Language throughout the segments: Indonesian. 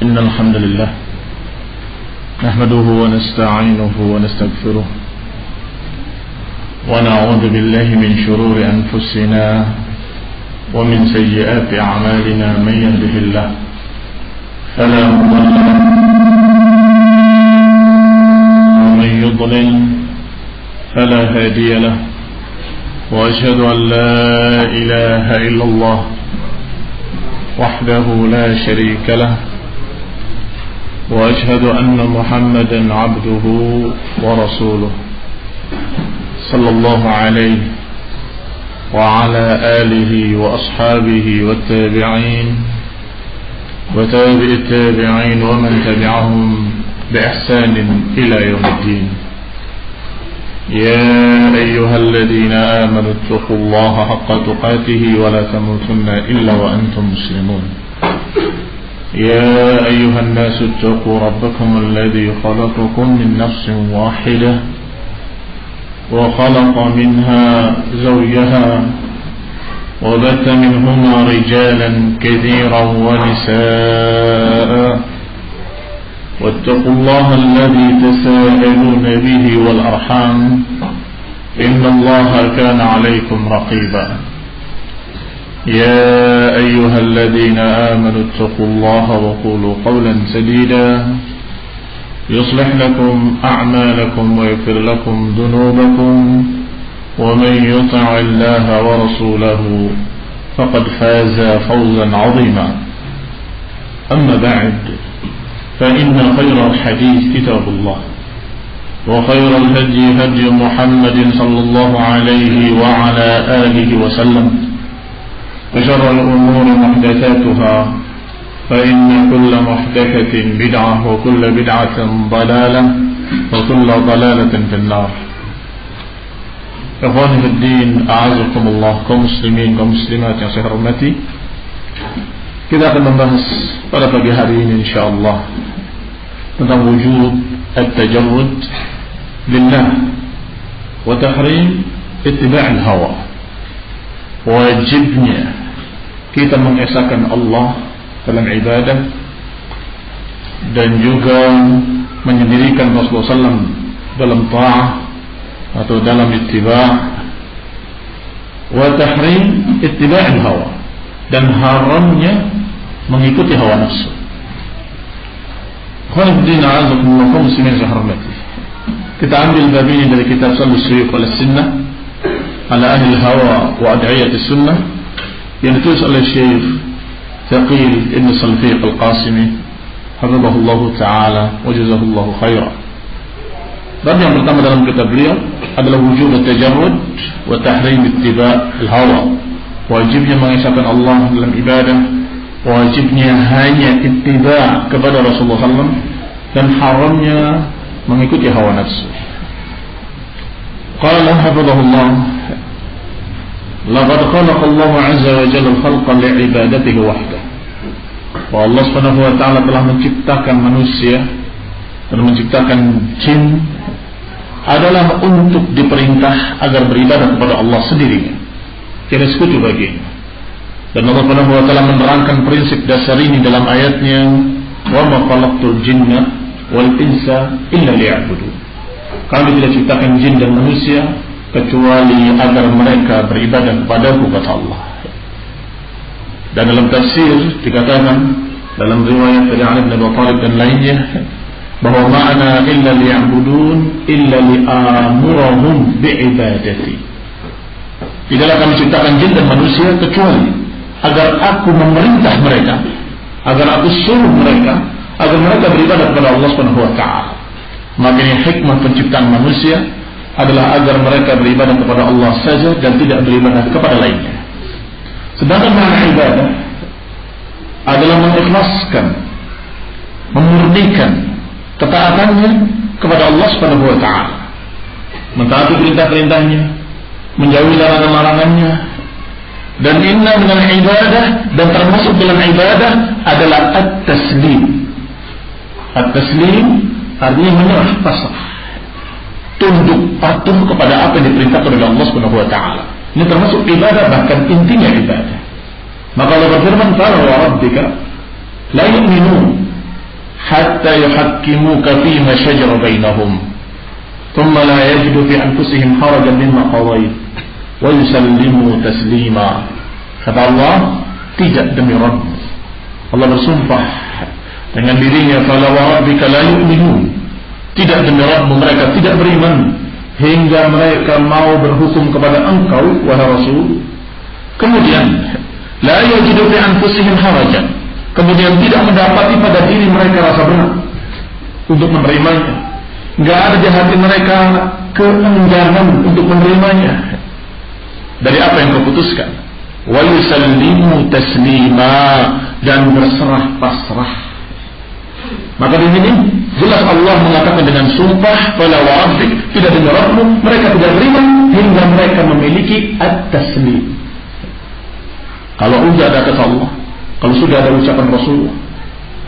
إن الحمد لله نحمده ونستعينه ونستغفره ونعوذ بالله من شرور أنفسنا ومن سيئات أعمالنا. من يهده الله فلا مضل له ومن يضلل فلا هادي له. وأشهد أن لا إله إلا الله وحده لا شريك له. وأشهد أن محمدا عبده ورسوله صلى الله عليه وعلى آله وأصحابه والتابعين وتابع التابعين ومن تبعهم بإحسان إلى يوم الدين. يا أيها الذين آمنوا اتقوا الله حق تقاته ولا تموتن إلا وأنتم مسلمون. يا أيها الناس اتقوا ربكم الذي خلقكم من نفس واحدة وخلق منها زوجها وبث منهما رجالا كثيرا ونساء واتقوا الله الذي تساءلون به والأرحام إن الله كان عليكم رقيبا. يا أيها الذين آمنوا اتقوا الله وقولوا قولا سديدا يصلح لكم أعمالكم ويغفر لكم ذنوبكم ومن يطع الله ورسوله فقد فاز فوزا عظيما. أما بعد فإن خير الحديث كتاب الله وخير الهدي هدي محمد صلى الله عليه وعلى آله وسلم وشر الأمور محدثاتها فإن كل محدثة بدعة وكل بدعة ضلالة وكل ضلالة في النار. Ikhwani fi din, a'azakumullah, kaum muslimin, kaum muslimat yang saya hormati. Kita akan membahas pada pagi hari ini insyaallah tentang wujud at-tajarrud lillah wa tahrim ittiba' al-hawa. Wajibnya kita mengesahkan Allah dalam ibadah dan juga menyendirikan Rasulullah SAW dalam ta'ah atau dalam ittiba', wa tahrim ittiba' al-hawa, dan haramnya mengikuti hawa nafsu. Kita ambil bab ini dari kitab Shalus Suyuq wal Sunnah ala ahli al-hawa wa ad'iyat as-sunnah yang ditulis oleh Syekh Thaqil Ibn Salfiq Al-Qasimi hafizahullahu ta'ala wa jazahullahu khairan. Bab yang pertama dalam kitab beliau adalah wujud at-tajarrud wa tahrim ittiba' al-hawa. Wajibnya mengesahkan Allah dalam ibadah, wajibnya hanya ittiba' kepada Rasulullah SAW, dan haramnya mengikuti hawa nafsu. Qala hafizahullah, laqad khalaqa Allah 'azza wa jalla al-khalqa li'ibadatihi wahdahu. Wa Allah Subhanahu wa ta'ala telah menciptakan manusia dan menciptakan jin adalah untuk diperintah agar beribadah kepada Allah sendirinya, tiada sekutu baginya. Dan Allah Subhanahu wa ta'ala menerangkan prinsip dasar ini dalam ayatnya, wa ma khalaqtul jinna wal insa illa liya'budun. Kami tidak ciptakan jin dan manusia kecuali agar mereka beribadah kepadaku, kata Allah. Dan dalam tafsir dikatakan dalam riwayat dari Ali bin Abi Thalib dan lainnya bahwa makna illa liya'budun illa li'amurahum bi'ibadati. Tidaklah kami ciptakan jin dan manusia kecuali agar aku memerintah mereka, agar aku suruh mereka, agar mereka beribadah kepada Allah Subhanahu wa ta'ala. Makanya hikmah penciptaan manusia adalah agar mereka beribadah kepada Allah saja dan tidak beribadah kepada lainnya. Sedangkan makna ibadah adalah mengikhlaskan, memurnikan ketaatannya kepada Allah Subhanahu wa ta'ala, mentaati perintah-perintahnya, menjauhi larangan-larangannya. Dan inna minal ibadah, dan termasuk dalam ibadah adalah at-taslim. At-taslim artinya menyerah, pasrah, tunduk patuh kepada apa yang diperintahkan oleh Allah Subhanahu wa ta'ala. Ini termasuk ibadah, bahkan intinya ibadah. Maka Allah berfirman, "Fala wa rabbika la yu'minun hatta yuhakkimuka fima shajara bainahum thumma la yajidu fi anfusihim harajan mimma qadait wa yusallimu taslima. Kata Allah, tidak demi Rabb. Allah bersumpah dengan dirinya, fala wa rabbika la yu'minun, tidak demi Rabb, mereka tidak beriman hingga mereka mau berhukum kepada engkau wahai Rasul. Kemudian la yajidu fi anfusihim harajan, kemudian tidak mendapati pada diri mereka rasa berat untuk menerimanya. Enggak ada di hati mereka keengganan untuk menerimanya dari apa yang kau putuskan. Wa yusallimu taslima, dan berserah pasrah. Maka di sini jelas Allah mengatakan dengan sumpah, fala wa rabbik, tidak demi Rabbmu, mereka tidak beriman hingga mereka memiliki at-taslim. Kalau sudah ada kata Allah, kalau sudah ada ucapan Rasulullah,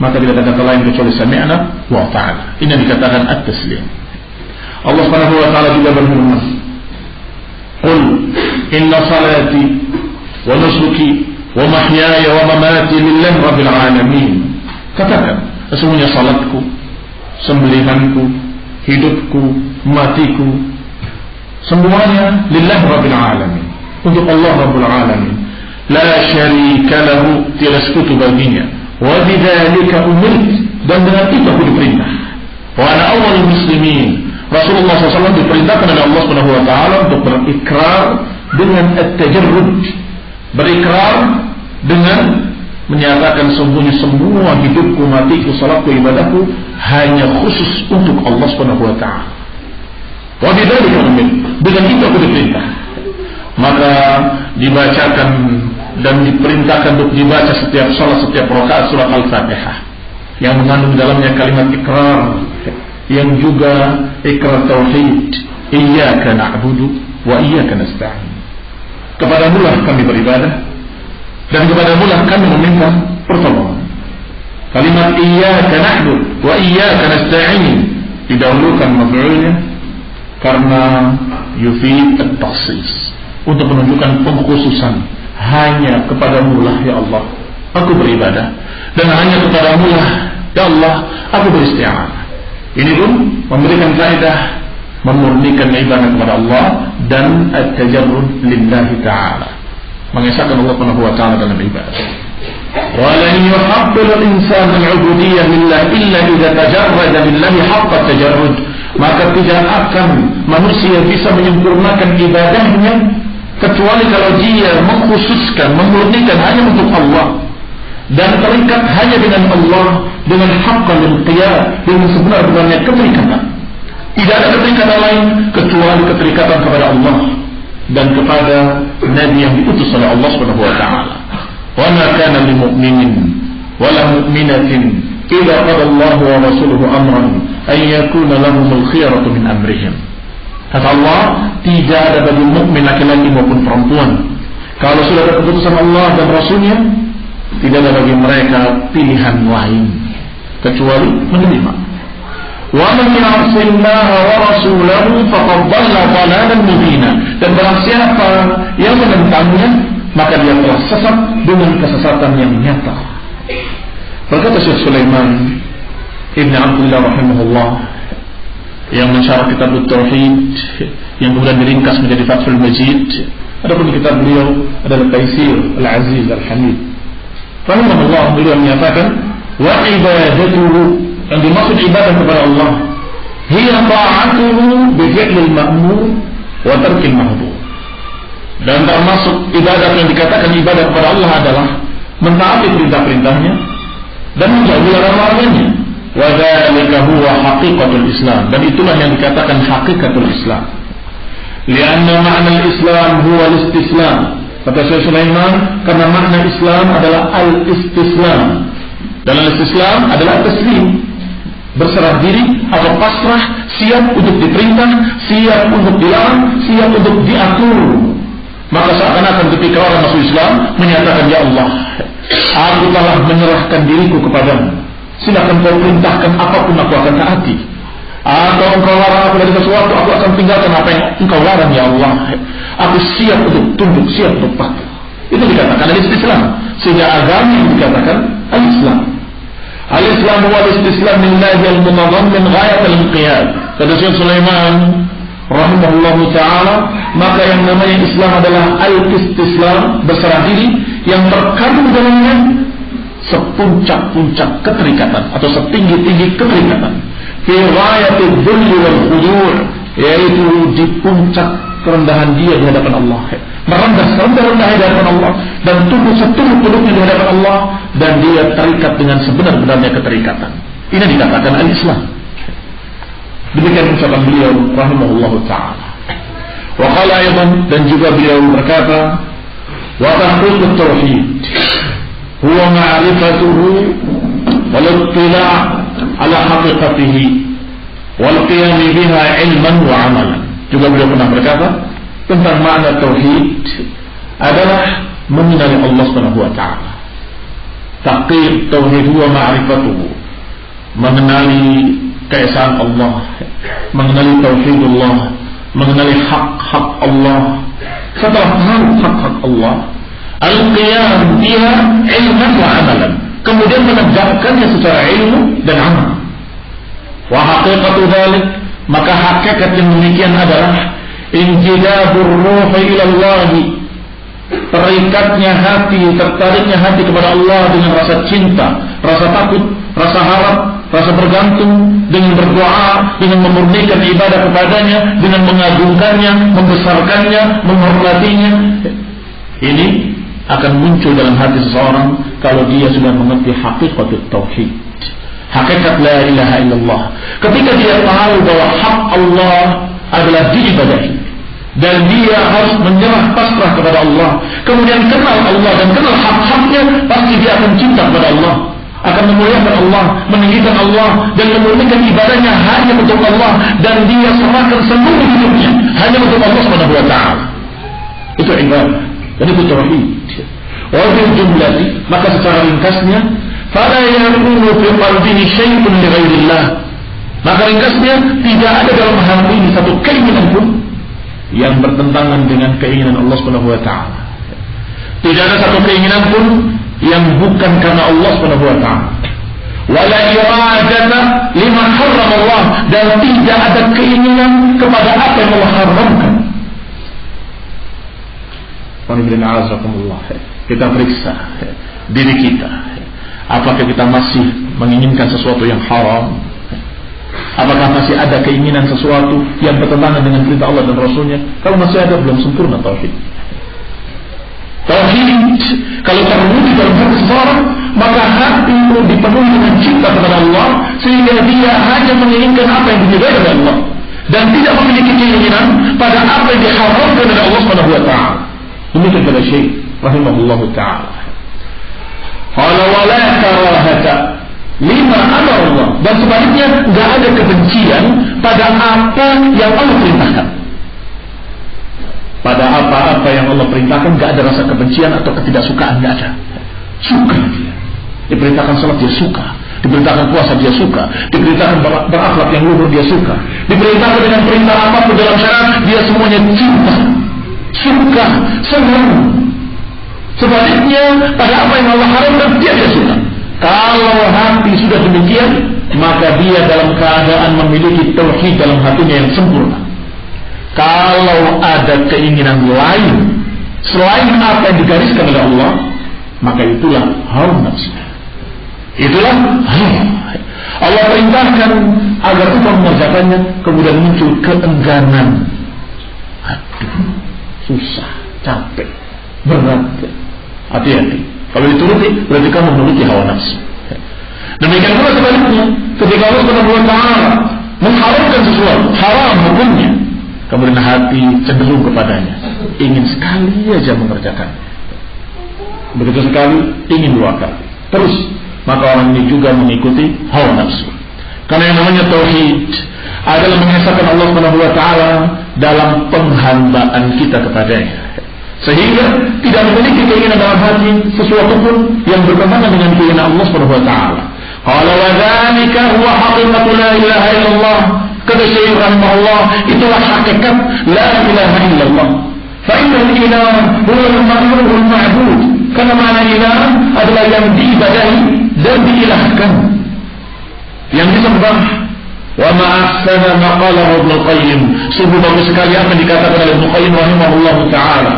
maka tidak ada kata lain kecuali sami'na wa ta'ala. Ini yang dikatakan at-taslim. Allah Subhanahu wa ta'ala juga berfirman, qul inna salati wa nusuki wa mahyaya wa mamati lillahi rabbil alamin. Katakan, sesungguhnya salatku, sembelihanku, hidupku, matiku, semuanya lillahi rabbil alamin, untuk Allah rabbul alamin. La syarika lahu, tiada sekutu baginya. Wa bidzalika umirt, dan dengan itu aku diperintah. Wa ana awwalul muslimin. Rasulullah SAW diperintahkan oleh Allah Subhanahu wa taala untuk berikrar dengan at-tajarrud, berikrar dengan menyatakan sungguhnya semua hidupku, matiku, salatku, ibadahku hanya khusus untuk Allah Subhanahu wa taala. Wa bidzalika umirt, dengan itu aku diperintah. Maka dibacakan dan diperintahkan untuk dibaca setiap salat, setiap rakaat surat Al-Fatihah yang mengandung dalamnya kalimat ikrar, yang juga ikrar tauhid, iyyaka na'budu wa iyyaka nasta'in. Kepadamu lah kami beribadah dan kepadamu lah kami meminta pertolongan. Kalimat iyyaka na'budu wa iyyaka nasta'in didahulukan maf'ulnya karena yufid at-takhsis, untuk menunjukkan pengkhususan. Hanya kepadamu lah ya Allah aku beribadah, dan hanya kepadamu lah ya Allah aku beristi'anah. Ini pun memberikan faedah memurnikan ibadah kepada Allah dan at-tajarrud lillahi ta'ala, mengesahkan Allah Subhanahu wa ta'ala dalam ibadah. Wa lan yuhaqqil al-insanu al-'ubudiyyah lillah illa idza tajarrada lillahi haqqa tajarrud. Maka tidak akan manusia bisa menyempurnakan ibadahnya kecuali kalau dia mengkhususkan, memurnikan hanya untuk Allah dan terikat hanya dengan Allah dengan haqqal inqiyad, dengan sebenar-benarnya keterikatan. Tidak ada keterikatan lain kecuali keterikatan kepada Allah dan kepada Nabi yang diutus oleh Allah Subhanahu wa taala. Wa ma kana lil mu'minin wa la mu'minatin idza qada Allahu wa rasuluhu amran ay yakuna lahumul khiyaratu min amrihim. Kata Allah, tidak ada bagi mukmin laki-laki maupun perempuan, kalau sudah ada keputusan Allah dan Rasulnya, tidak ada bagi mereka pilihan lain kecuali menerima. Wa man ya'sillaha wa rasulahu faqad dhalla dhalalan mubina. Dan barang siapa yang menentangnya, maka dia telah sesat dengan kesesatan yang nyata. Berkata Syekh Sulaiman Ibn Abdullah rahimahullah yang mensyarah kitab Tauhid yang kemudian diringkas menjadi Fathul Majid. Adapun kitab beliau adalah Taisir Al-Aziz Al-Hamid. Rahimahullah, beliau menyatakan wa ibadatuhu, yang dimaksud ibadah kepada Allah, hiya ta'atuhu bi fi'lil ma'mur wa tarkil mahdhur. Dan termasuk ibadah yang dikatakan ibadah kepada Allah adalah mentaati perintah-perintahnya dan menjauhi larangan-larangannya. Wa dzalika huwa haqiqatul Islam, dan itulah yang dikatakan hakikatul Islam. Lianna ma'na al-Islam huwa al-istislam. Kata Syekh Sulaiman, karena makna Islam adalah al-istislam. Dan al-istislam adalah taslim, berserah diri atau pasrah, siap untuk diperintah, siap untuk dilarang, siap untuk diatur. Maka seakan-akan ketika orang masuk Islam menyatakan, ya Allah, aku telah menyerahkan diriku kepadamu, silakan kau perintahkan apapun aku akan taati. Atau engkau larang aku dari sesuatu, aku akan tinggalkan apa yang engkau larang ya Allah. Aku siap untuk tunduk, siap untuk patuh. Itu dikatakan al-istislam. Sehingga agama yang dikatakan al-Islam. Al-Islam wal istislam lillahi al-mutadammin ghayat al-inqiyad. Kata Syekh Sulaiman rahimahullahu taala, maka yang namanya Islam adalah al-istislam, berserah diri, yang terkandung dalamnya sepuncak-puncak keterikatan atau setinggi-tinggi keterikatan. Fi ghayatil dhulli wal khudu', yaitu di puncak kerendahan dia di hadapan Allah, merendah serendah-rendahnya di hadapan Allah, dan tunduk setunduk-tunduknya di hadapan Allah, dan dia terikat dengan sebenar-benarnya keterikatan. Ini dikatakan al-Islam. Demikian ucapan beliau rahimahullahu ta'ala. Wa qala aydan, dan juga beliau berkata, wa tahqiqut tauhid huwa ma'rifatuhu wal ittila' ala haqiqatihi wal qiyam biha ilman wa amalan. Juga beliau pernah berkata tentang makna tauhid adalah mengenali Allah Subhanahu wa taala. Tahqiq tauhid huwa ma'rifatuhu, mengenali keesaan Allah, mengenali tauhidullah, mengenali hak-hak Allah. Setelah tahu hak-hak Allah, al-qiyam biha ilman wa amalan, kemudian menegakkannya secara ilmu dan amal. Wa haqiqatu dzalik, maka hakikat yang demikian adalah injidabur ruhi ila Allah, terikatnya hati, tertariknya hati kepada Allah dengan rasa cinta, rasa takut, rasa harap, rasa bergantung, dengan berdoa, dengan memurnikan ibadah kepadanya, dengan mengagungkannya, membesarkannya, menghormatinya. Ini akan muncul dalam hati seseorang kalau dia sudah mengerti hakikat tauhid, hakikat la ilaha illallah. Ketika dia tahu bahwa hak Allah adalah diibadahi dan dia harus menyerah pasrah kepada Allah, kemudian kenal Allah dan kenal hak-haknya, pasti dia akan cinta kepada Allah, akan memuliakan Allah, meninggikan Allah, dan memurnikan ibadahnya hanya untuk Allah, dan dia serahkan seluruh hidupnya hanya untuk Allah Subhanahu wa taala. Itu ibadah dan itu tauhid. Wa bil jumlati, maka secara ringkasnya, fala yakunu fi qalbihi syai'un li ghairillah, maka ringkasnya tidak ada dalam hati ini satu keinginan pun yang bertentangan dengan keinginan Allah Subhanahu wa taala. Tidak ada satu keinginan pun yang bukan karena Allah Subhanahu wa taala. Wala iradata lima harrama Allah, dan tidak ada keinginan kepada apa yang Allah haramkan. Kita periksa diri kita, apakah kita masih menginginkan sesuatu yang haram? Apakah masih ada keinginan sesuatu yang bertentangan dengan perintah Allah dan Rasulnya? Kalau masih ada, belum sempurna tauhid. Tauhid kalau terwujud dalam hati seseorang, maka hati itu dipenuhi dengan cinta kepada Allah, sehingga dia hanya menginginkan apa yang diridai oleh Allah dan tidak memiliki keinginan pada apa yang diharamkan oleh Allah Subhanahu wa taala. Demikian kata Syekh rahimahullahu taala. Qala wala karahata lima amar Allah, dan sebaliknya enggak ada kebencian pada apa yang Allah perintahkan. Pada apa-apa yang Allah perintahkan enggak ada rasa kebencian atau ketidaksukaan, enggak ada. Suka dia. Diperintahkan salat dia suka, diperintahkan puasa dia suka, diperintahkan berakhlak yang luhur dia suka, diperintahkan dengan perintah apapun dalam syariat dia semuanya cinta, suka, senang. Sebaliknya pada apa yang Allah haramkan dia tidak suka. Kalau hati sudah demikian, maka dia dalam keadaan memiliki tauhid dalam hatinya yang sempurna. Kalau ada keinginan lain selain apa yang digariskan oleh Allah, maka itulah hawa nafsu. Itulah hawa. Allah perintahkan agar kita mengerjakannya, kemudian muncul keengganan. Aduh, susah, capek, berat. Hati-hati. Kalau dituruti, berarti kamu menuruti hawa nafsu. Demikian pula sebaliknya, ketika Allah Subhanahu wa taala mengharamkan sesuatu, haram hukumnya, kemudian hati cenderung kepadanya, ingin sekali aja mengerjakan. Begitu sekali, ingin dua kali. Terus, maka orang ini juga mengikuti hawa nafsu. Karena yang namanya tauhid adalah mengesahkan Allah Subhanahu wa taala dalam penghambaan kita kepadanya, sehingga tidak memiliki keinginan dalam hati sesuatu pun yang bertentangan dengan keinginan Allah Subhanahu wa taala. Qala wa dzalika huwa haqiqatu la ilaha illallah. Kata Syekh rahimahullah, itulah hakikat la ilaha illallah. Fa innal ilah huwa al-ma'mur wal ma'bud. Karena makna ilah adalah yang diibadahi dan diilahkan. yang disembah. Wa ma ahsana ma qalahu Ibnu Qayyim. Sungguh bagus sekali apa yang dikatakan oleh Ibnu Qayyim rahimahullahu taala.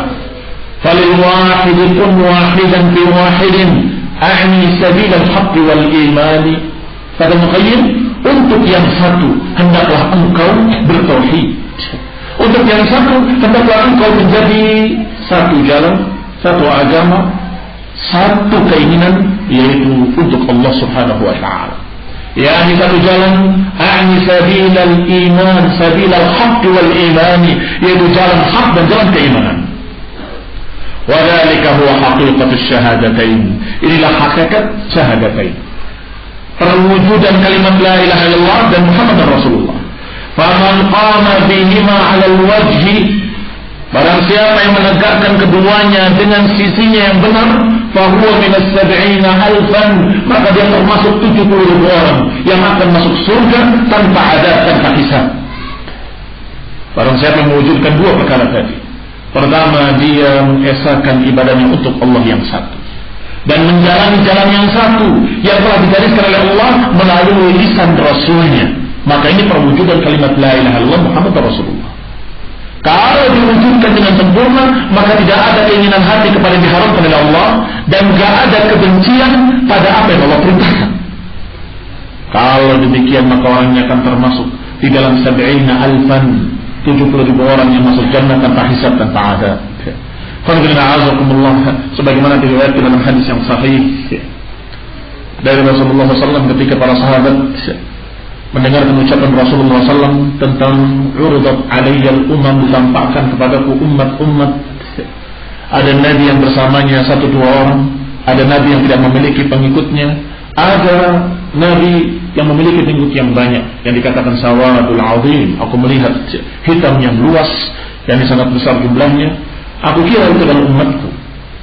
Falil wahid kun wahidan fi wahidin a'ni sabil al-haqq wal iman. Kata Ibnu Qayyim, untuk yang satu hendaklah engkau bertauhid. Untuk yang satu hendaklah engkau menjadi satu jalan, satu agama, satu keinginan, yaitu untuk Allah Subhanahu wa taala. Yani satu jalan, a'ni sabilal iman, sabilal haqq wal iman, yaitu jalan hak dan jalan keimanan. Wa dzalika huwa haqiqatus syahadatain. Inilah hakikat syahadatain. Perwujudan kalimat la ilaha illallah dan Muhammadar Rasulullah. Faman qama bihima 'ala al-wajhi, barang siapa yang menegakkan keduanya dengan sisinya yang benar, fahuwa minas sab'ina alfan, maka dia termasuk 70.000 orang yang akan masuk surga tanpa adab, tanpa hisab. Barang siapa yang mewujudkan dua perkara tadi. Pertama, dia mengesahkan ibadahnya untuk Allah yang satu dan menjalani jalan yang satu yang telah digariskan oleh Allah melalui lisan Rasulnya. Maka ini perwujudan kalimat la ilaha illallah Muhammad Rasulullah. Kalau diwujudkan dengan sempurna, maka tidak ada keinginan hati kepada yang diharamkan oleh Allah dan tidak ada kebencian pada apa yang Allah perintahkan. Kalau demikian, maka orangnya akan termasuk di dalam 70.000 orang yang masuk jannah tanpa hisab, tanpa adab. Sebagaimana diriwayatkan dalam hadis yang sahih dari Rasulullah SAW ketika para sahabat mendengarkan ucapan Rasulullah SAW tentang urdat alayyal umam, ditampakkan kepadaku umat-umat. Ada nabi yang bersamanya 1-2 orang, ada nabi yang tidak memiliki pengikutnya, ada nabi yang memiliki pengikut yang banyak, yang dikatakan sawadul azim. Aku melihat hitam yang luas, yang sangat besar jumlahnya. Aku kira itu adalah umatku.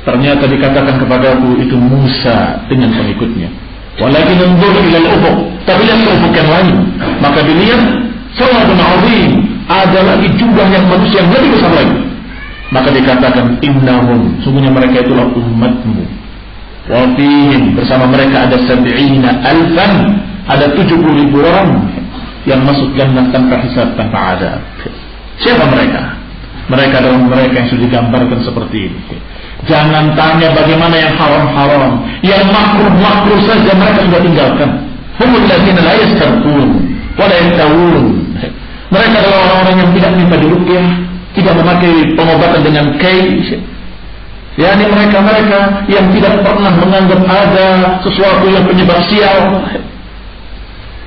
Ternyata dikatakan kepadaku itu Musa dengan pengikutnya. Walakin anzur ila al-ufuq, tapi lihat ke ufuk yang lain, maka dilihat sawadun azim, ada lagi jumlah yang manusia yang lebih besar lagi. Maka dikatakan innahum, sungguhnya mereka itulah umatmu. Wa fihim, bersama mereka ada 70.000 alfan, ada 70.000 orang yang masuk jannah tanpa hisab, tanpa adab. Siapa mereka? Mereka adalah mereka yang sudah digambarkan seperti ini. Jangan tanya bagaimana yang haram-haram, yang makruh-makruh saja mereka sudah tinggalkan. Humul ladzina la yastarqun wa la yantawun. Mereka adalah orang-orang yang tidak minta diruqyah, tidak memakai pengobatan dengan kai. yakni mereka-mereka yang tidak pernah menganggap ada sesuatu yang penyebab sial.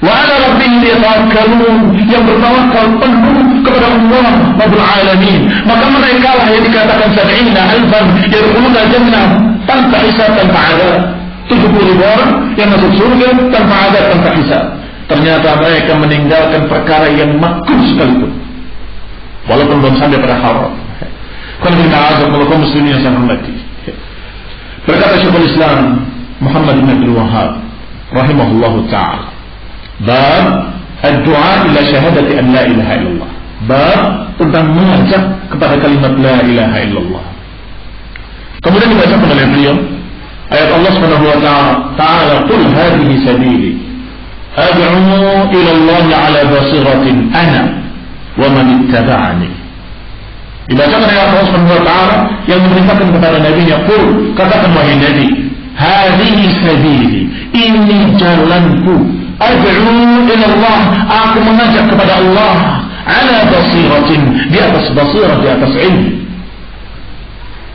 Wa ala rabbihim yatawakkalun, yang bertawakal penuh kepada Allah Rabbul Alamin. Maka mereka lah yang dikatakan 70.000 alfan yadkhuluna jannah tanpa hisab, tanpa adab. 70.000 orang yang masuk surga tanpa adab, tanpa hisab. Ternyata mereka meninggalkan perkara yang makruh sekalipun, walaupun belum sampai pada haram. Kalau kita azab kalau muslimin yang sangat mati. Berkata Syekhul Islam Muhammad bin Abdul Wahhab rahimahullahu ta'ala, bab ad-du'a ila syahadati an la ilaha illallah, bab tentang mengajak kepada kalimat la ilaha illallah. Kemudian dibacakan oleh beliau ayat Allah Subhanahu wa ta'ala, qul hadhihi sabili ad'u ila Allah ala basiratin ana wa man ittaba'ani. Dibacakan oleh Allah Subhanahu wa ta'ala yang memerintahkan kepada nabinya, qul, katakan wahai nabi, hadhihi sabili, ini jalanku, ad'u ila Allah, aku mengajak kepada Allah, ala basiratin, di atas basirah, di atas ilmu.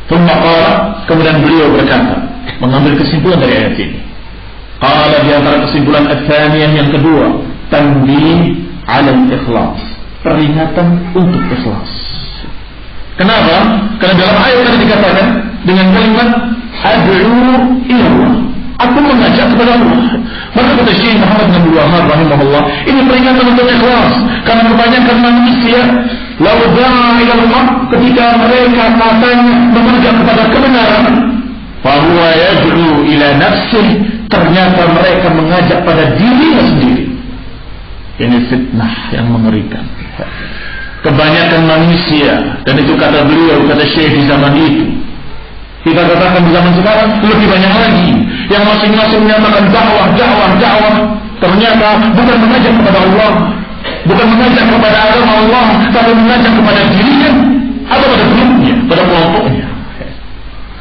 Thumma qala, kemudian beliau berkata, mengambil kesimpulan dari ayat ini. Qala, di antara kesimpulan ats-tsaniyah yang kedua, tanbih ala al-ikhlas, peringatan untuk ikhlas. Kenapa? Karena dalam ayat tadi dikatakan dengan kalimat ad'u ila Allah, aku mengajak kepada Allah. Maka kata Syekh Muhammad bin Abdul Wahhab rahimahullah, ini peringatan untuk ikhlas. Karena kebanyakan manusia law da'a ila Allah, ketika mereka katanya mengajak kepada kebenaran, fa huwa yad'u ila nafsihi, ternyata mereka mengajak pada dirinya sendiri. Ini fitnah yang mengerikan. Kebanyakan manusia, dan itu kata beliau, kata Syekh di zaman itu, kita katakan di zaman sekarang lebih banyak lagi, yang masing-masing menyatakan dakwah, ternyata bukan mengajak kepada Allah, bukan mengajak kepada agama Allah, tapi mengajak kepada dirinya atau pada grupnya, pada kelompoknya.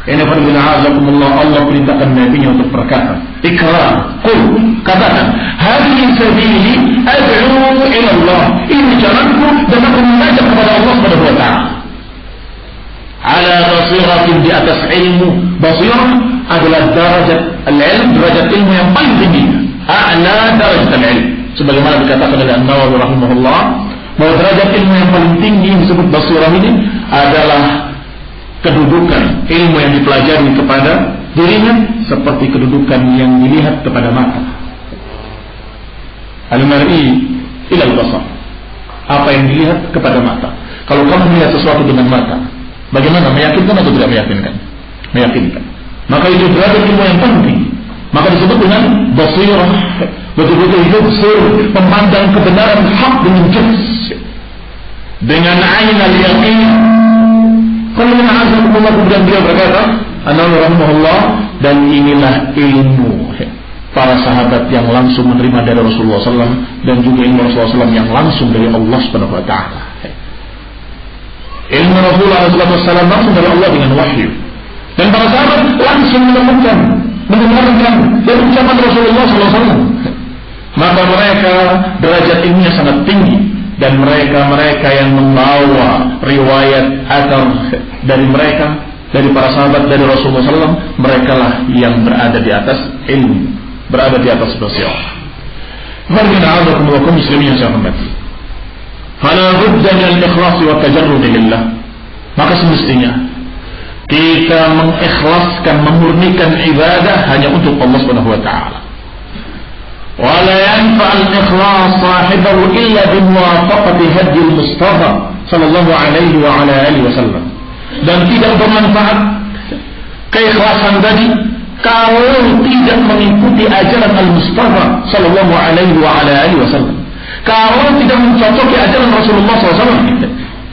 Ini farduna'azakumullah, Allah perintahkan Nabi-Nya untuk berkata, ikrar, qul, katakan, hadhihi sabili ad'u ila Allah, ini jalanku dan aku mengajak kepada Allah Subhanahu wa ta'ala. Ala basiratin, di atas ilmu. Basirah adalah derajat al-ilm, derajat ilmu yang paling tinggi, a'la derajat al-ilm, sebagaimana dikatakan oleh An-Nawawi rahimahullah bahwa derajat ilmu yang paling tinggi yang disebut basirah ini adalah kedudukan ilmu yang dipelajari kepada dirinya seperti kedudukan yang dilihat kepada mata. Al-mar'i ila al-basar, apa yang dilihat kepada mata. Kalau kamu melihat sesuatu dengan mata, bagaimana, meyakinkan atau tidak meyakinkan? Meyakinkan. Maka itu derajat ilmu yang penting. Maka disebut dengan basirah, betul-betul yubsir, memandang kebenaran hak dengan jelas, dengan ain al-yaqin. Kalau menazamullah, kemudian beliau berkata, An-Nawawi rahimahullah, dan inilah ilmu para sahabat yang langsung menerima dari Rasulullah SAW, dan juga ilmu Rasulullah SAW yang langsung dari Allah Subhanahu Wa Taala. Ilmu Rasulullah SAW langsung dari Allah dengan wahyu, dan para sahabat langsung menemukan, mendengarkan dari ucapan Rasulullah SAW. Maka mereka derajat ilmunya sangat tinggi. Dan mereka yang membawa riwayat atau dari mereka, dari para sahabat, dari Rasulullah SAW, mereka lah yang berada di atas ilmu, berada di atas basirah. Margina'alakum wa kum muslimin yang saya hormati, fala budda min al-ikhlas wa tajarrud lillah. Maka semestinya kita mengikhlaskan, memurnikan ibadah hanya untuk Allah Subhanahu wa ta'ala. ولا ينفع الإخلاص صاحبه إلا بموافقة هدي المصطفى صلى الله عليه وعلى آله وسلم. Dan tidak bermanfaat keikhlasan tadi kalau tidak mengikuti ajaran Al-Mustafa sallallahu alaihi wa ala alihi wasallam. Kalau tidak mencocoki ajaran Rasulullah SAW.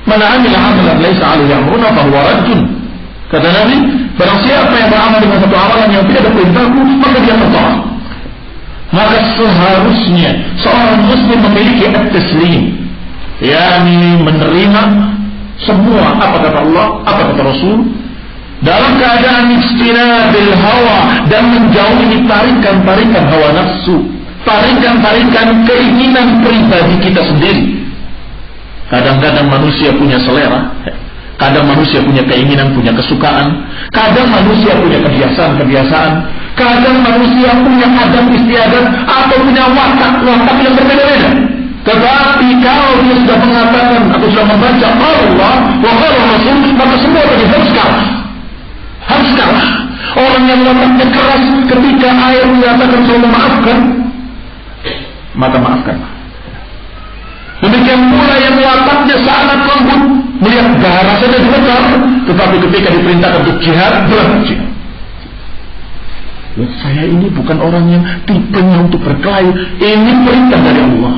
Man 'amila 'amalan laisa 'alaihi amruna fa huwa raddun. Kata Nabi, barang siapa yang beramal dengan satu amalan yang tidak ada perintahku, maka dia tertolak. Maka seharusnya seorang muslim memiliki at-taslim, yakni menerima semua apa kata Allah, apa kata Rasul, dalam keadaan ijtinabil hawa, dan menjauhi tarikan-tarikan hawa nafsu, tarikan-tarikan keinginan pribadi kita sendiri. Kadang-kadang manusia punya selera, kadang manusia punya keinginan, punya kesukaan, kadang manusia punya kebiasaan-kebiasaan, kadang manusia punya adab istiadat atau punya watak yang berbeda-beda. Tetapi kalau dia sudah mengatakan atau sudah membaca Allah wa qala Rasul, maka semua tadi harus kalah. Harus kalah. Orang yang wataknya keras ketika ayat menyatakan saya memaafkan, maka maafkanlah. Demikian pula yang wataknya sangat lembut, melihat bahara saja dilekar, tetapi ketika diperintahkan untuk jihad, berhenti. Saya ini bukan orang yang tipenya untuk berkelahi, ini perintah dari Allah.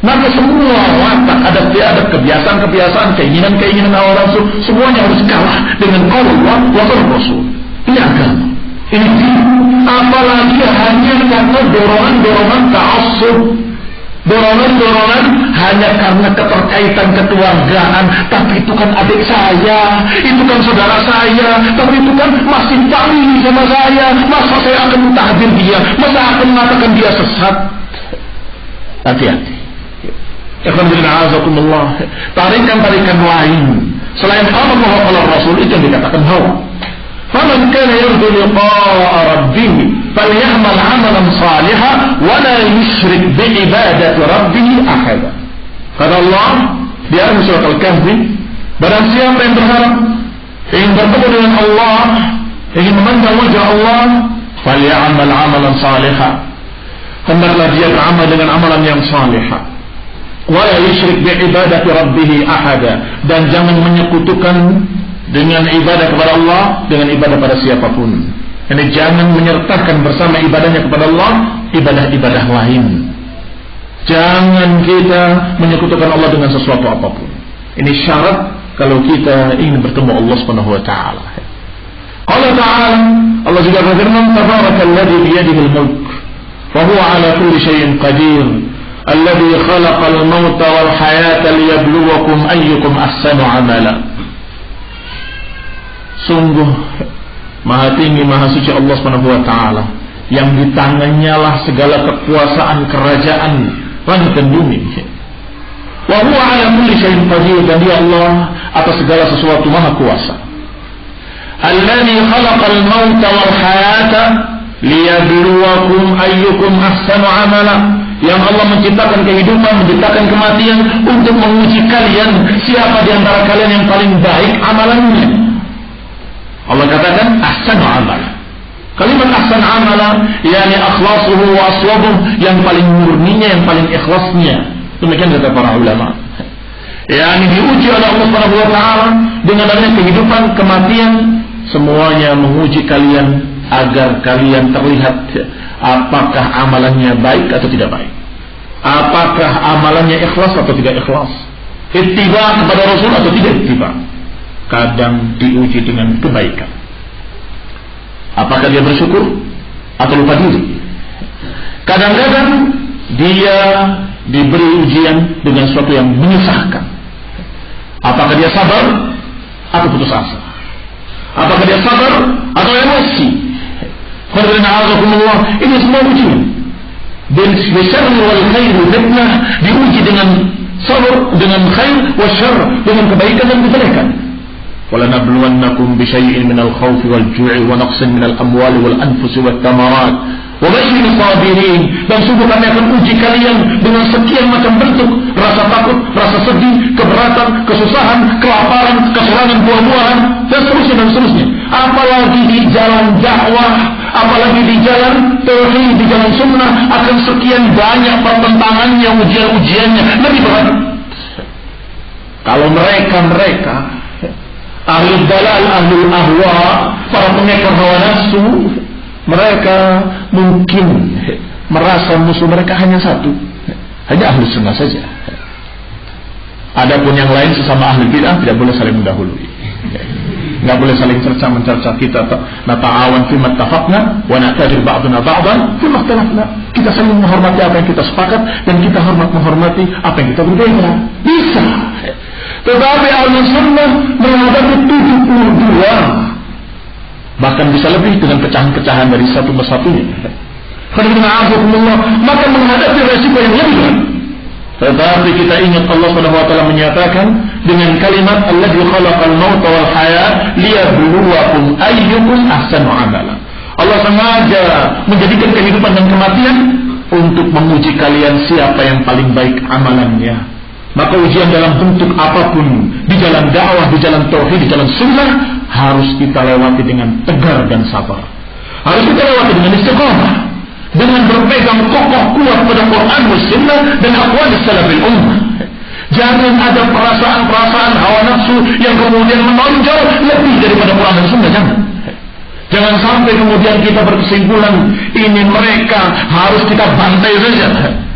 Maka semua watak, adat kebiasaan-kebiasaan, keinginan-keinginan hawa nafsu, semuanya harus kalah dengan Allah wa Rasul. Ini agama, ini din. Apalagi hanya karena dorongan-dorongan ta'assub, dorongan-dorongan hanya karena keterkaitan kekeluargaan. Tapi itu kan adik saya, itu kan saudara saya, tapi itu kan masih tali sama saya, masa saya akan mentahdir dia, masa akan mengatakan dia sesat. Hati-hati. Alhamdulillah, tarikan-tarikan lain selain Allah wa Rasul itu yang dikatakan hawa. Faman kana yarju liqa'a rabbih falyamal 'amalan salihan wa la yusyrik bi ibadati rabbih ahada. Kata Allah di dalam surat Al-Kahfi, barang siapa yang berharap ingin bertemu dengan Allah, ingin memandang wajah Allah, falyamal 'amalan salihan, hendaklah dia beramal dengan amalan yang salihah. Wala yusyrik bi ibadati rabbih ahada, dan jangan menyekutukan dengan ibadah kepada Allah dengan ibadah pada siapapun. Ini jangan menyertakan bersama ibadahnya kepada Allah ibadah-ibadah lain. Jangan kita menyekutukan Allah dengan sesuatu apapun. Ini syarat kalau kita ingin bertemu Allah Subhanahu wa taala. Allah Ta'ala, Allah juga berfirman, Tabarakalladzi biyadihil mulk wa huwa ala kulli syai'in qadir alladzi khalaqal mauta wal hayata liyabluwakum ayyukum ahsanu amala. Sungguh maha tinggi maha suci Allah Subhanahu wa taala yang di tangannya lah segala kekuasaan kerajaan langit dan bumi. Wa huwa ala kulli syai'in qadir, dan dia Allah atas segala sesuatu maha kuasa. Alladzi khalaqal mauta wal hayata liyabluwakum ayyukum ahsanu amala, yang Allah menciptakan kehidupan, menciptakan kematian untuk menguji kalian siapa di antara kalian yang paling baik amalannya. Allah katakan ahsanu amala. Kalimat ahsan amala yakni akhlasuhu wa aswabuh, yang paling murninya, yang paling ikhlasnya. Demikian kata para ulama. Yakni diuji oleh Allah Subhanahu wa taala dengan adanya kehidupan, kematian, semuanya menguji kalian agar kalian terlihat apakah amalannya baik atau tidak baik, apakah amalannya ikhlas atau tidak ikhlas, ittiba kepada Rasul atau tidak ittiba. Kadang diuji dengan kebaikan, apakah dia bersyukur atau lupa diri. Kadang-kadang dia diberi ujian dengan sesuatu yang menyusahkan, apakah dia sabar atau putus asa, apakah dia sabar atau emosi. Ini semua ujian. Bisyarri wal khair fitnah, diuji dengan sabar, dengan khair, wasyarr, dengan kebaikan dan kejelekan. وَلَنَبْلُوَنَّكُمْ بِشَيْءٍ مِنَ الْخَوْفِ وَالْجُوعِ وَنَقْصٍ مِنَ الْأَمْوَالِ وَالْأَنْفُسِ وَالثَّمَرَاتِ وَبَشِّرِ الصَّابِرِينَ. Dan sungguh kami akan uji kalian dengan sekian macam bentuk, rasa takut, rasa sedih, keberatan, kesusahan, kelaparan, kekurangan buah-buahan, dan seterusnya. Apalagi di jalan dakwah, apalagi di jalan tauhid, di jalan sunnah, akan sekian banyak pertentangannya, ujian-ujiannya, lebih berat. Kalau mereka ahli dalal, ahli ahwa, para pengekor hawa nafsu, mereka mungkin merasa musuh mereka hanya satu, hanya ahli sunnah saja. Adapun yang lain sesama ahli bid'ah tidak boleh saling mendahului, nggak boleh saling mencerca kita. Nata'awan fima ittafaqna wa na'tajir ba'duna ba'dan fima ikhtalafna. Kita saling menghormati apa yang kita sepakat, dan kita menghormati apa yang kita berbeda. Bisa. Tetapi ahli sunnah menghadapi 72, bahkan bisa lebih dengan pecahan-pecahan dari satu persatunya. Maka menghadapi resiko yang lebih berat. Tetapi kita ingat Allah Subhanahu wa taala menyatakan dengan kalimat alladzi khalaqal mauta wal hayat liyabluwakum ayyukum ahsanu amala. Allah sengaja menjadikan kehidupan dan kematian untuk menguji kalian siapa yang paling baik amalannya. Maka ujian dalam bentuk apapun, di jalan dakwah, di jalan tauhid, di jalan sunnah, harus kita lewati dengan tegar dan sabar. Harus kita lewati dengan istiqamah, dengan berpegang kokoh kuat pada Quran dan sunnah dan aqwal salafil ummah. Jangan ada perasaan-perasaan hawa nafsu yang kemudian menonjol lebih daripada Quran dan sunnah. Jangan sampai kemudian kita berkesimpulan ini mereka harus kita bantai saja,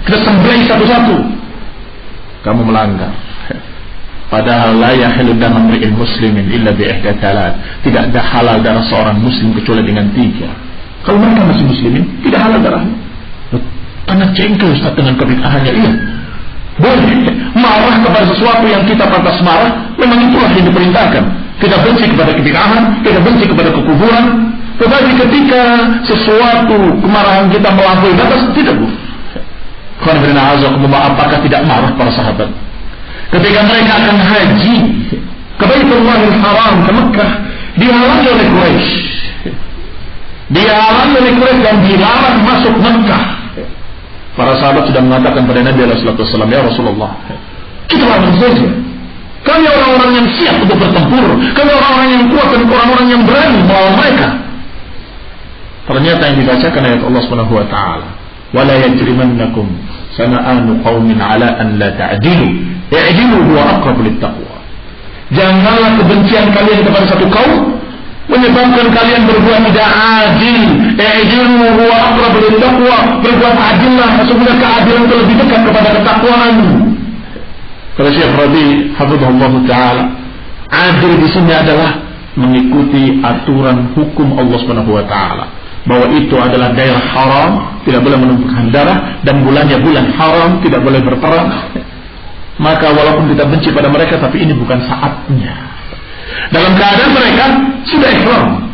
kita sembelih satu-satu. Kamu melanggar. Padahal la yahillu damu imri'in muslimin illa bi ihda thalat. Tidak ada halal darah seorang muslim kecuali dengan 3. Kalau mereka masih muslimin, tidak halal darahnya. Karena jengkel Ustaz dengan kebid'ahannya. Iya, boleh marah kepada sesuatu yang kita pantas marah. Memang itulah yang diperintahkan. Kita benci kepada kebid'ahan, kita benci kepada kekufuran. Tetapi ketika sesuatu kemarahan kita melampaui batas, tidak boleh. Apakah tidak marah para sahabat ketika mereka akan haji ke Baitullahil Haram, ke Mekah, dihalangi oleh Quraisy, dan dilarang masuk Mekah. Para sahabat sudah mengatakan pada Nabi sallallahu alaihi wasallam, ya Rasulullah, kita larang saja. Kami orang-orang yang siap untuk bertempur, kami orang-orang yang kuat dan orang-orang yang berani melawan mereka. Ternyata yang dibacakan ayat Allah Subhanahu wa taala, wala yajrimannakum sana'anu qaumin ala an la ta'dilu i'dilu huwa aqrabu littaqwa. Janganlah kebencian kalian kepada satu kaum menyebabkan kalian berbuat tidak adil. I'dilu huwa aqrabu littaqwa, berbuat adillah, sesungguhnya keadilan itu lebih dekat kepada ketakwaan. Kata Syekh Rabi hafizahullah taala, adil di sini adalah mengikuti aturan hukum Allah Subhanahu wa taala, bahwa itu adalah daerah haram, tidak boleh menumpahkan darah, dan bulannya bulan haram, tidak boleh berperang, maka walaupun kita benci pada mereka, tapi ini bukan saatnya. Dalam keadaan mereka sudah ihram.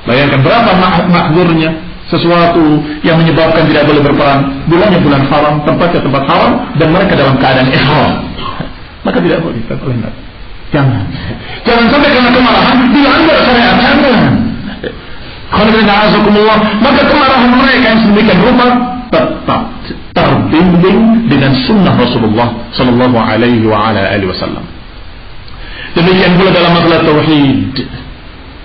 Bayangkan berapa makzurnya sesuatu yang menyebabkan tidak boleh berperang, bulannya bulan haram, tempatnya tempat haram, dan mereka dalam keadaan ihram, maka tidak boleh. Jangan sampai karena kemarahan dilanggar syariat. Maka kemarahan mereka yang sedemikian rupa tetap terbimbing dengan sunnah Rasulullah Sallallahu Alaihi Wasallam. Demikian pula dalam masalah tauhid,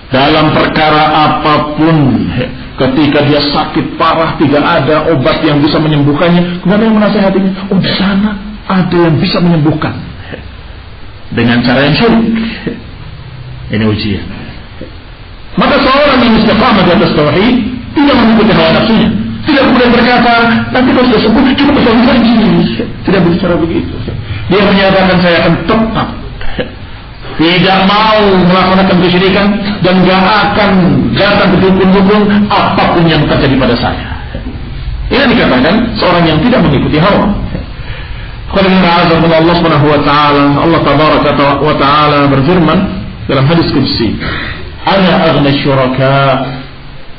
dalam perkara apapun, ketika dia sakit parah tidak ada obat yang bisa menyembuhkannya, kemudian yang menasihatinya, di sana ada yang bisa menyembuhkan dengan cara yang syirik. Ini ujian. Maka seorang yang istiqamah di atas tauhid tidak mengikuti hawa nafsunya, tidak kemudian berkata, nanti kalau sudah sembuh cukup bersolat lagi. Tidak berbicara begitu. Dia menyatakan, saya akan tetap tidak mau melaksanakan kesyirikan dan tidak akan datang ke dukun-dukun apapun yang terjadi pada saya. Ini dikatakan seorang yang tidak mengikuti hawa. Allah Subhanahu wa taala, Allah tabaraka wa taala berfirman dalam hadis qudsi, "Ana aghna syuraka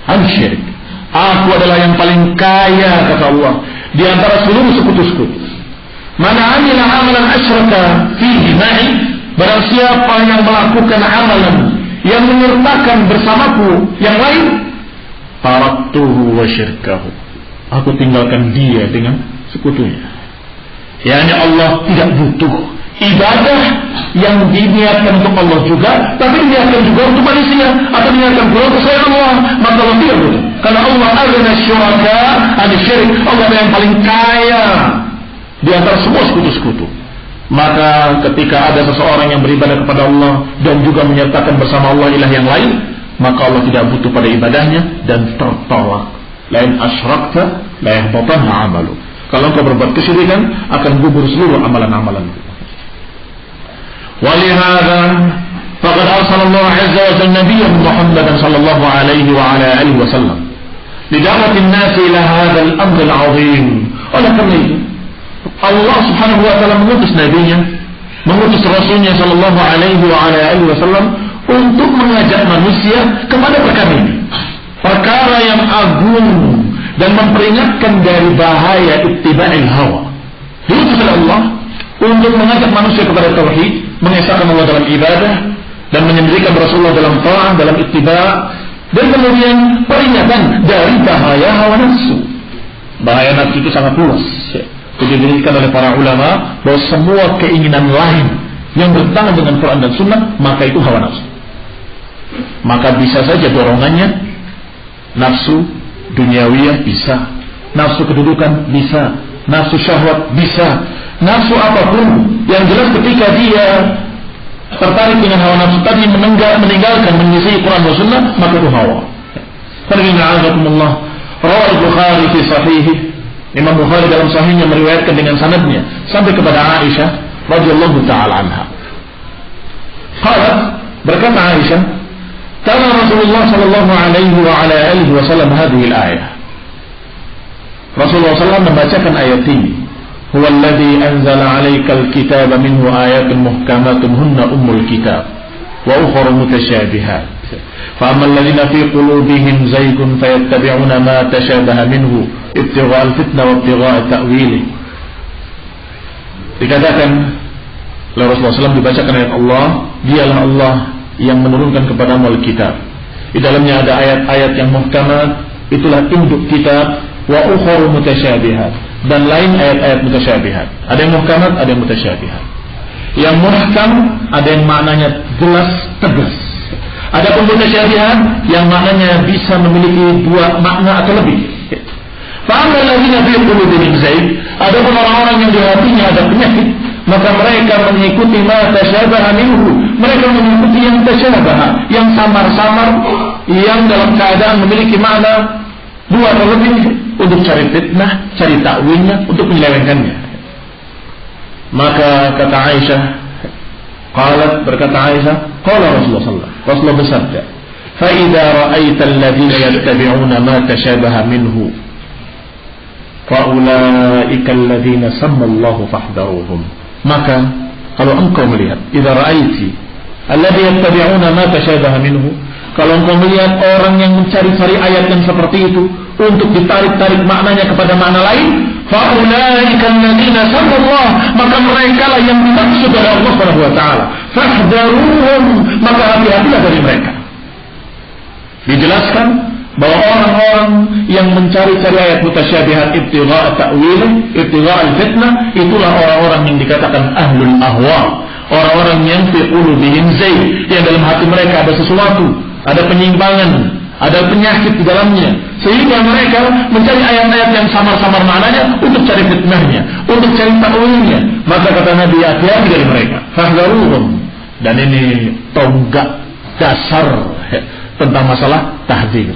an syirik." Aku adalah yang paling kaya, kata Allah, di antara seluruh sekutu-sekutu. Mana amila amalan asyraka fihi ma'i, barang siapa yang melakukan amalan yang menyertakan bersamaku yang lain, taraktuhu wa syirkahu, aku tinggalkan dia dengan sekutunya. Yani Allah tidak butuh ibadah yang diniatkan untuk Allah juga, tapi diniatkan juga untuk manusia, atau diniatkan pula untuk selain Allah. Maka Allah tidak butuh, karena Allah aghna syuraka an syirik. Allah yang paling kaya di antara semua sekutu-sekutu. Maka ketika ada seseorang yang beribadah kepada Allah dan juga menyertakan bersama Allah ilah yang lain, maka Allah tidak butuh pada ibadahnya dan tertolak. Lain asyrakta la yahbatanna 'amalu. Kalau engkau berbuat kesyirikan, akan gugur seluruh amalan-amalan. Walihada faqad arsalallahu azza wa jalla nabiyyan Muhammadan sallallahu alaihi wa ala alihi wasallam lida'watin nas ila hadzal amr al-'azim. Oleh karena itu Allah Subhanahu wa taala mengutus nabinya, mengutus rasulnya sallallahu alaihi wa ala alihi wasallam untuk mengajak manusia kepada perkara ini, perkara yang agung, dan memperingatkan dari bahaya ittiba'il hawa. Diutus oleh Allah untuk mengajak manusia kepada tauhid, mengesahkan Allah dalam ibadah, dan menyendirikan Rasulullah dalam ta'ah, dalam ittiba', dan kemudian peringatan dari bahaya hawa nafsu. Bahaya nafsu itu sangat luas. Didirikan oleh para ulama bahwa semua keinginan lain yang bertentangan dengan Quran dan Sunnah, maka itu hawa nafsu. Maka bisa saja dorongannya nafsu duniawiyah, bisa nafsu kedudukan, bisa nafsu syahwat, bisa nafsu apapun. Yang jelas ketika dia tertarik dengan hawa nafsu tadi, meninggalkan menyelisihi Quran dan Sunnah, maka itu hawa. Rawal Bukhari fi sahihih, Imam Bukhari dalam sahihnya meriwayatkan dengan sanadnya sampai kepada Aisyah radhiyallahu taala anha. Qalat, berkata Aisyah, kana Rasulullah sallallahu alaihi wa ala alihi wasallam hadhihi al-ayah. Rasulullah sallallahu membacakan ayat ini. Huwa alladhi anzala 'alaikal kitaba minhu ayatun muhkamatun hunna ummul kitab wa ukhra mutasyabihat. Fa ammal ladzina fi qulubihim zaygun fayattabi'una ma tashabaha minhu ibtigha'al fitnah wa ibtigha'a ta'wili. Dikatakan oleh Rasulullah SAW, dibacakan ayat Allah, dialah Allah yang menurunkan kepadamu Alkitab. Di dalamnya ada ayat-ayat yang muhkamat, itulah induk kitab, wa ukhra mutasyabihat, dan lain ayat-ayat mutasyabihat. Ada yang muhkamat, ada yang mutasyabihat. Yang muhkam ada yang maknanya jelas, tegas. Adapun mutasyabihat yang maknanya bisa memiliki dua makna atau lebih. Fa'amal ladzina fi qulubihim zayg, adapun orang-orang yang di hatinya ada penyakit, maka mereka mengikuti ma tasyabaha minhu, mereka mengikuti yang tasyabaha, yang samar-samar, yang dalam keadaan memiliki makna dua atau lebih, untuk cari fitnah, cari takwilnya, untuk menyelewengkannya. Maka kata Aisyah, qalat, berkata Aisyah, qala Rasulullah sallallahu alaihi wasallam, Rasulullah bersabda, فَإِذَا رَأَيْتَ الَّذِينَ يَتَّبِعُونَ مَا تَشَابَهَ مِنْهُ فَأُولَئِكَ الَّذِينَ سَمَّى اللَّهُ فَاحْذَرُوهُم. Maka kalau engkau melihat, idza ra'aiti alladzi yattabi'una ma tashabaha minhu, kalau engkau melihat orang yang mencari-cari ayat yang seperti itu untuk ditarik-tarik maknanya kepada makna lain, faulaika alladziina sammallah, maka mereka lah yang dimaksud oleh Allah Subhanahu wa taala. Fahdharuhum, maka hati-hatilah dari mereka. Dijelaskan bahwa orang-orang yang mencari-cari ayat mutasyabihat ibtigha' ta'wil, ibtigha' al-fitnah, itulah orang-orang yang dikatakan ahlul ahwa, orang-orang yang fi qulubihim zayg, yang dalam hati mereka ada sesuatu, ada penyimpangan, ada penyakit di dalamnya, sehingga mereka mencari ayat-ayat yang samar-samar maknanya untuk cari fitnahnya, untuk cari ta'wilnya. Maka kata Nabi, hati-hati dari mereka. Fahdharuhum. Dan ini tonggak dasar tentang masalah tahdzir.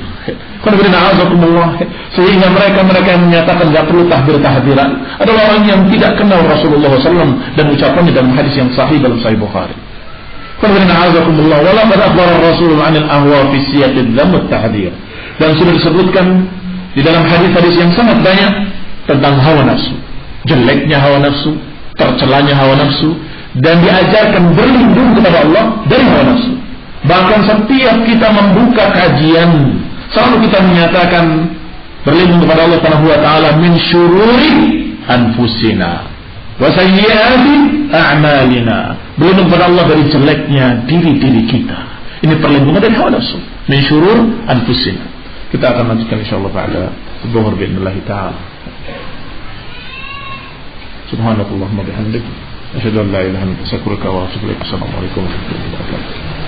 Sehingga mereka yang menyatakan tidak perlu tahdir-tahdiran adalah orang yang tidak kenal Rasulullah SAW dan ucapannya dalam hadis yang sahih dalam Sahih Bukhari. Walaqad akhbara Rasul 'anil ahwa fi siyaqid dhamm at-tahdir. Dan sudah disebutkan di dalam hadis-hadis yang sangat banyak tentang hawa nafsu, jeleknya hawa nafsu, tercelanya hawa nafsu, dan diajarkan berlindung kepada Allah dari hawa nafsu. Bahkan setiap kita membuka kajian, selalu kita menyatakan berlindung kepada Allah Subhanahu wa taala min syururi anfusina wa sayyiati a'malina. Berlindung kepada Allah dari jeleknya diri-diri kita. Ini perlindungan dari hawa nafsu. Min syurur anfusina. Kita akan lanjutkan insyaallah pada zuhur bi'idznillah taala. Subhanakallahumma bihamdik asyhadu an la ilaha illa anta astaghfiruka wa atubu ilaik. Assalamualaikum warahmatullahi wabarakatuh.